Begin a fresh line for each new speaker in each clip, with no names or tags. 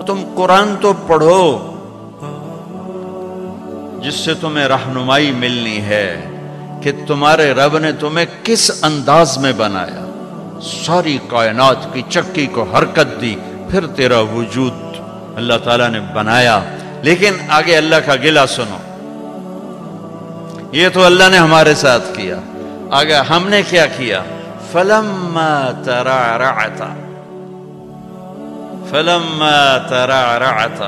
تم قرآن تو پڑھو جس سے تمہیں رہنمائی ملنی ہے کہ تمہارے رب نے تمہیں کس انداز میں بنایا، ساری کائنات کی چکی کو حرکت دی، پھر تیرا وجود اللہ تعالیٰ نے بنایا۔ لیکن آگے اللہ کا گلہ سنو، یہ تو اللہ نے ہمارے ساتھ کیا، آگے ہم نے کیا کیا؟ فَلَمَّا تَرَعْرَعْتَ فَلَمَّا تَرَعْرَعْتَ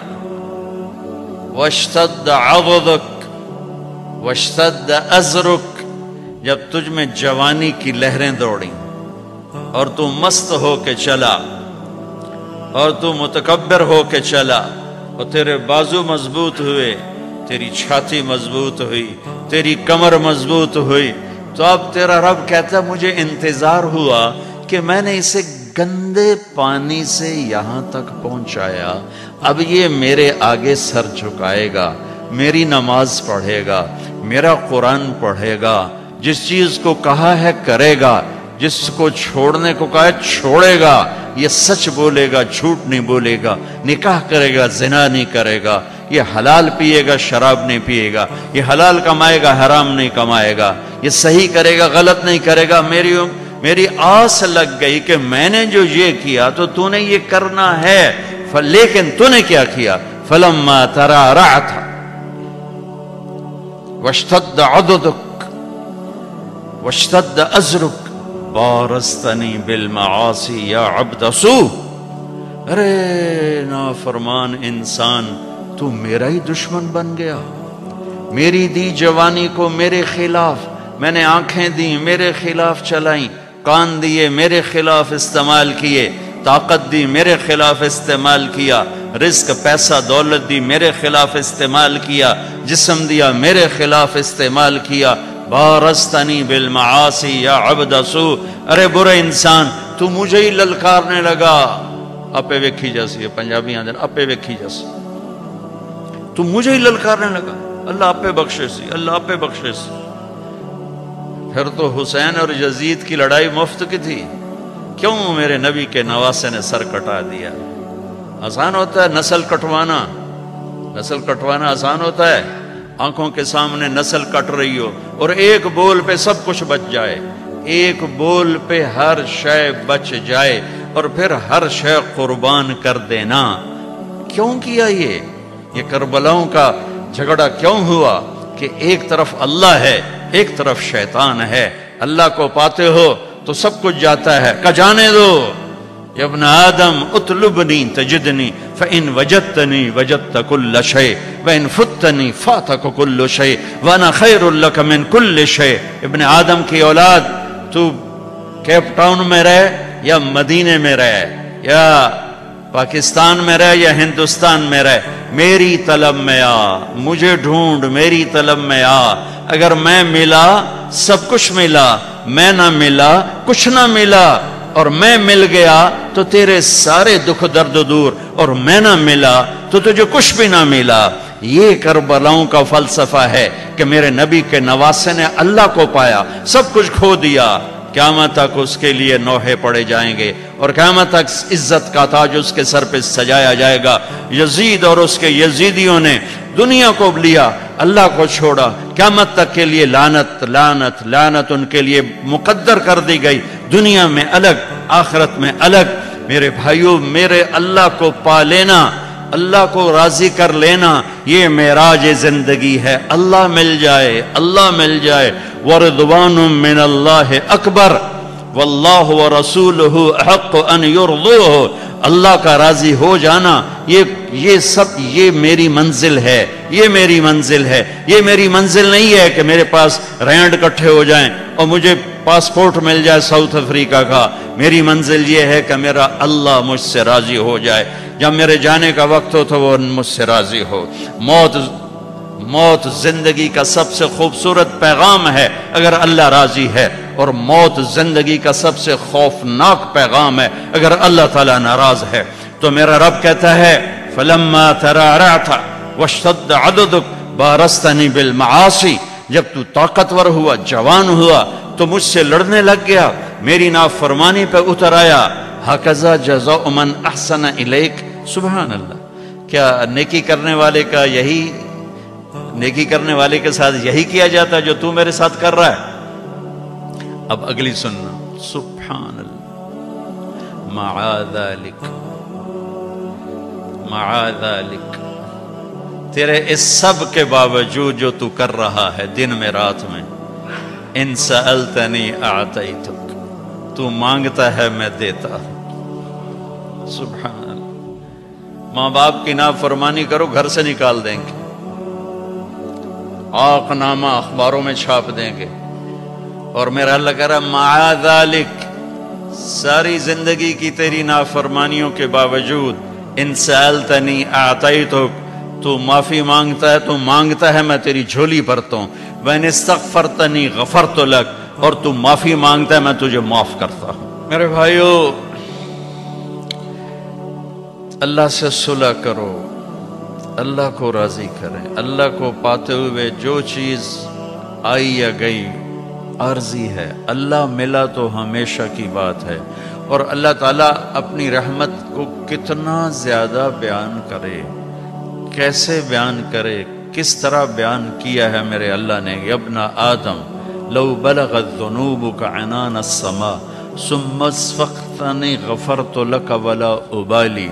وَاشْتَدَّ عَضُدُكَ وَاشْتَدَّ أَزْرُكَ، جب تجھ میں جوانی کی لہریں دوڑیں اور تو مست ہو کے چلا اور تو متکبر ہو کے چلا اور تیرے بازو مضبوط ہوئے، تیری چھاتی مضبوط ہوئی، تیری کمر مضبوط ہوئی، تو اب تیرا رب کہتا ہے مجھے انتظار ہوا کہ میں نے اسے گندے پانی سے یہاں تک پہنچایا، اب یہ میرے آگے سر جھکائے گا، میری نماز پڑھے گا، میرا قرآن پڑھے گا، جس چیز کو کہا ہے کرے گا، جس کو چھوڑنے کو کہا ہے چھوڑے گا، یہ سچ بولے گا، جھوٹ نہیں بولے گا، نکاح کرے گا، زنا نہیں کرے گا، یہ حلال پیے گا، شراب نہیں پیے گا، یہ حلال کمائے گا، حرام نہیں کمائے گا، یہ صحیح کرے گا، غلط نہیں کرے گا۔ میری آس لگ گئی کہ میں نے جو یہ کیا تو نے یہ کرنا ہے، لیکن تو نے کیا کیا؟ فَلَمَّا تَرَعْرَعْتَ وَاشْتَدَّ عَضُدُكَ وَاشْتَدَّ أَزْرُكَ بارستنی بالمعاصی یا عبد سوء، ارے نافرمان انسان، تو میرا ہی دشمن بن گیا، میری دی جوانی کو میرے خلاف، میں نے آنکھیں دی میرے خلاف چلائیں، کان دیے میرے خلاف استعمال کیے، طاقت دی میرے خلاف استعمال کیا، رزق پیسہ دولت دی میرے خلاف استعمال کیا، جسم دیا میرے خلاف استعمال کیا، بارستنی بالمعاصی یا عبد سوء، ارے برے انسان تو مجھے ہی للکارنے لگا، اپے ویکھی جیسی ہے پنجابی آندر، اپے ویکھی جیسی، تو مجھے ہی للکارنے لگا، اللہ اپے بخشے سی، اللہ اپے بخشے سی۔ پھر تو حسین اور یزید کی لڑائی مفت کی تھی، کیوں میرے نبی کے نواسے نے سر کٹا دیا؟ آسان ہوتا ہے نسل کٹوانا، نسل کٹوانا آسان ہوتا ہے، آنکھوں کے سامنے نسل کٹ رہی ہو اور ایک بول پہ سب کچھ بچ جائے، ایک بول پہ ہر شے بچ جائے اور پھر ہر شے قربان کر دینا، کیوں کیا یہ کربلاؤں کا جھگڑا کیوں ہوا؟ کہ ایک طرف اللہ ہے، ایک طرف شیطان ہے، اللہ کو پاتے ہو تو سب کچھ جاتا ہے، کہ جانے دو، یا ابن آدم اطلبنی تجدنی فإن وجدتنی وجدت کل شیء وإن فتنی فاتک کل شیء وانا خیر لک من کل شیء۔ ابن آدم کی اولاد، تو کیپ ٹاؤن میں رہے یا مدینے میں رہے یا پاکستان میں رہے یا ہندوستان میں رہے، میری طلب میں آ، مجھے ڈھونڈ، میری طلب میں آ، اگر میں ملا سب کچھ ملا، میں نہ ملا کچھ نہ ملا، اور میں مل گیا تو تیرے سارے دکھ درد دور، اور میں نہ ملا تو تجھے کچھ بھی نہ ملا۔ یہ کربلاؤں کا فلسفہ ہے کہ میرے نبی کے نواسے نے اللہ کو پایا، سب کچھ کھو دیا، قیامت تک اس کے لیے نوحے پڑے جائیں گے اور قیامت تک عزت کا تاج اس کے سر پہ سجایا جائے گا۔ یزید اور اس کے یزیدیوں نے دنیا کو لیا، اللہ کو چھوڑا، قیامت تک کے لیے لعنت لعنت لعنت ان کے لیے مقدر کر دی گئی، دنیا میں الگ آخرت میں الگ۔ میرے بھائیوں، میرے اللہ کو پا لینا، اللہ کو راضی کر لینا، یہ معراج زندگی ہے۔ اللہ مل جائے، اللہ مل جائے، ورضوان من اللہ اکبر واللہ ورسولہ احق ان یرضوہ، اللہ کا راضی ہو جانا، یہ سب یہ میری منزل ہے، یہ میری منزل ہے۔ یہ میری منزل نہیں ہے کہ میرے پاس رینڈ کٹھے ہو جائیں اور مجھے پاسپورٹ مل جائے ساؤتھ افریقہ کا۔ میری منزل یہ ہے کہ میرا اللہ مجھ سے راضی ہو جائے، جب میرے جانے کا وقت ہو تو وہ مجھ سے راضی ہو۔ موت زندگی کا سب سے خوبصورت پیغام ہے اگر اللہ راضی ہے، اور موت زندگی کا سب سے خوفناک پیغام ہے اگر اللہ تعالیٰ ناراض ہے۔ تو میرا رب کہتا ہے فَلَمَّا تَرَعْرَعْتَ وَاشْتَدَّ عَضُدُكَ بَارَزْتَنِي بِالْمَعَاصِي، جب تو طاقتور ہوا، جوان ہوا تو مجھ سے لڑنے لگ گیا، میری نافرمانی پہ اتر آیا۔ هَكَذَا جَزَاءُ مَنْ أَحْسَنَ إِلَيْكَ، سبحان اللہ، کیا نیکی کرنے والے کا یہی نیکی کرنے والے کے ساتھ یہی کیا جاتا ہے جو تو میرے ساتھ کر رہا ہے؟ اب اگلی سننا، سبحان اللہ، معاذ ذلک، معاذ ذلک، تیرے اس سب کے باوجود جو تو کر رہا ہے دن میں رات میں، ان سألتنی اعطیتک، تو مانگتا ہے میں دیتا ہوں۔ سبحان اللہ، ماں باپ کی نافرمانی کرو گھر سے نکال دیں گے، آق نامہ اخباروں میں چھاپ دیں گے، اور میرا اللہ کہہ رہا معاذ ذلک، ساری زندگی کی تیری نافرمانیوں کے باوجود ان سألتنی اعطیتک، تو معافی مانگتا ہے، تو مانگتا ہے میں تیری جھولی بھرتا ہوں، وَإِنِ اسْتَغْفَرْتَنِي غَفَرْتُ لَكَ، اور تو معافی مانگتا ہے میں تجھے معاف کرتا ہوں۔ میرے بھائیو، اللہ سے صلح کرو، اللہ کو راضی کریں، اللہ کو پاتے ہوئے جو چیز آئی یا گئی عارضی ہے، اللہ ملا تو ہمیشہ کی بات ہے، اور اللہ تعالیٰ اپنی رحمت کو کتنا زیادہ بیان کرے، کیسے بیان کرے، کس طرح بیان کیا ہے میرے اللہ نے، یا ابن آدم لو بلغت ذنوبک عنان السماء ثم استغفرتنی غفرت لک ولا ابالی،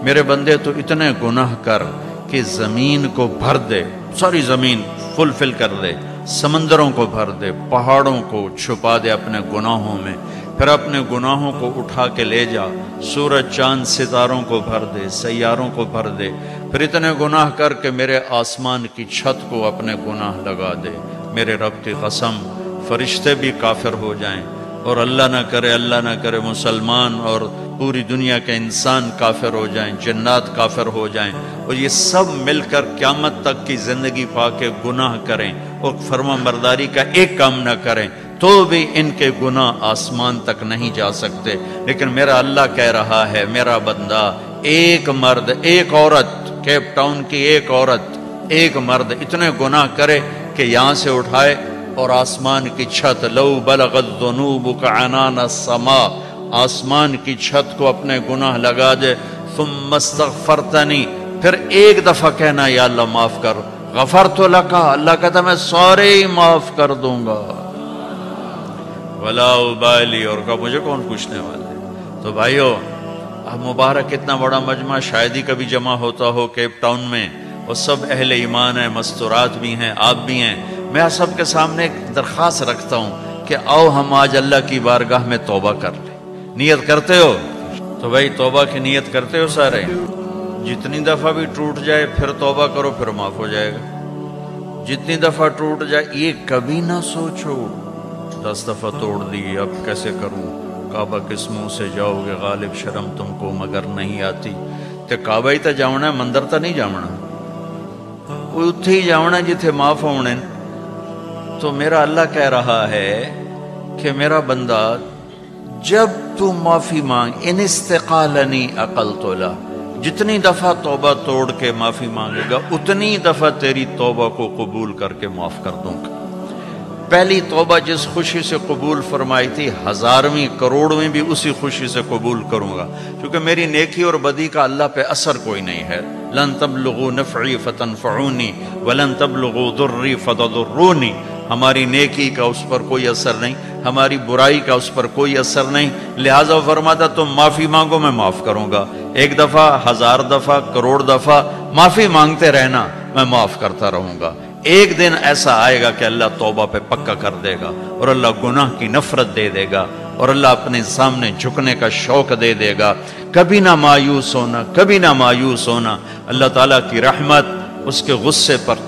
میرے بندے تو اتنے گناہ کر کہ زمین کو بھر دے، ساری زمین فل کر دے، سمندروں کو بھر دے، پہاڑوں کو چھپا دے اپنے گناہوں میں، پھر اپنے گناہوں کو اٹھا کے لے جا، سورج چاند ستاروں کو بھر دے، سیاروں کو بھر دے، پھر اتنے گناہ کر کے میرے آسمان کی چھت کو اپنے گناہ لگا دے، میرے رب کی قسم فرشتے بھی کافر ہو جائیں، اور اللہ نہ کرے مسلمان اور پوری دنیا کے انسان کافر ہو جائیں، جنات کافر ہو جائیں، اور یہ سب مل کر قیامت تک کی زندگی پا کے گناہ کریں اور فرما برداری کا ایک کام نہ کریں، تو بھی ان کے گناہ آسمان تک نہیں جا سکتے۔ لیکن میرا اللہ کہہ رہا ہے، میرا بندہ، ایک مرد ایک عورت، کیپ ٹاؤن کی ایک عورت ایک مرد اتنے گناہ کرے کہ یہاں سے اٹھائے اور آسمان کی چھت، لو بلغت ذنوبک عنان السماء، آسمان کی چھت کو اپنے گناہ لگا دے، ثم استغفرتنی، پھر ایک دفعہ کہنا یا اللہ معاف کر، غفرت لک، اللہ کہتا میں سارے ہی معاف کر دوں گا، ولا ابالی، اور کہا مجھے کون پوچھنے والے۔ تو بھائیو، اب مبارک اتنا بڑا مجمع شاید ہی کبھی جمع ہوتا ہو کیپ ٹاؤن میں، اور سب اہل ایمان ہیں، مستورات بھی ہیں، آپ بھی ہیں، میں آپ سب کے سامنے ایک درخواست رکھتا ہوں کہ آؤ ہم آج اللہ کی بارگاہ میں توبہ کر لیں۔ نیت کرتے ہو؟ تو بھائی توبہ کی نیت کرتے ہو سارے؟ جتنی دفعہ بھی ٹوٹ جائے پھر توبہ کرو، پھر معاف ہو جائے گا۔ جتنی دفعہ ٹوٹ جائے یہ کبھی نہ سوچو 10 دفعہ توڑ دی اب کیسے کروں، کعبہ کس منہ سے جاؤ گے، غالب شرم تم کو مگر نہیں آتی، تے کعبہ ہی تے جاؤنا ہے، مندر تے نہیں جاؤنا، اتھے ہی جاؤنا جتھے معاف ہونے۔ تو میرا اللہ کہہ رہا ہے کہ میرا بندہ جب تو معافی مانگ، ان استقالنی عقلت له، جتنی دفعہ توبہ توڑ کے معافی مانگے گا اتنی دفعہ تیری توبہ کو قبول کر کے معاف کر دوں گا۔ پہلی توبہ جس خوشی سے قبول فرمائی تھی، 1000ویں کروڑویں بھی اسی خوشی سے قبول کروں گا، کیونکہ میری نیکی اور بدی کا اللہ پہ اثر کوئی نہیں ہے۔ لن تبلغوا نفعی فتنفعونی ولن تبلغوا ضری فتضرونی، ہماری نیکی کا اس پر کوئی اثر نہیں، ہماری برائی کا اس پر کوئی اثر نہیں، لہٰذا فرماتا تم معافی مانگو میں معاف کروں گا، 1 دفعہ 1000 دفعہ کروڑ دفعہ معافی مانگتے رہنا، میں معاف کرتا رہوں گا۔ ایک دن ایسا آئے گا کہ اللہ توبہ پہ پکا کر دے گا، اور اللہ گناہ کی نفرت دے دے گا، اور اللہ اپنے سامنے جھکنے کا شوق دے دے گا۔ کبھی نہ مایوس ہونا، کبھی نہ مایوس ہونا، اللہ تعالیٰ کی رحمت اس کے غصے پر،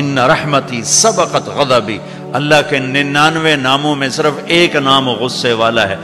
ان رحمتی سبقت غضبی، اللہ کے 99 ناموں میں صرف ایک نام غصے والا ہے۔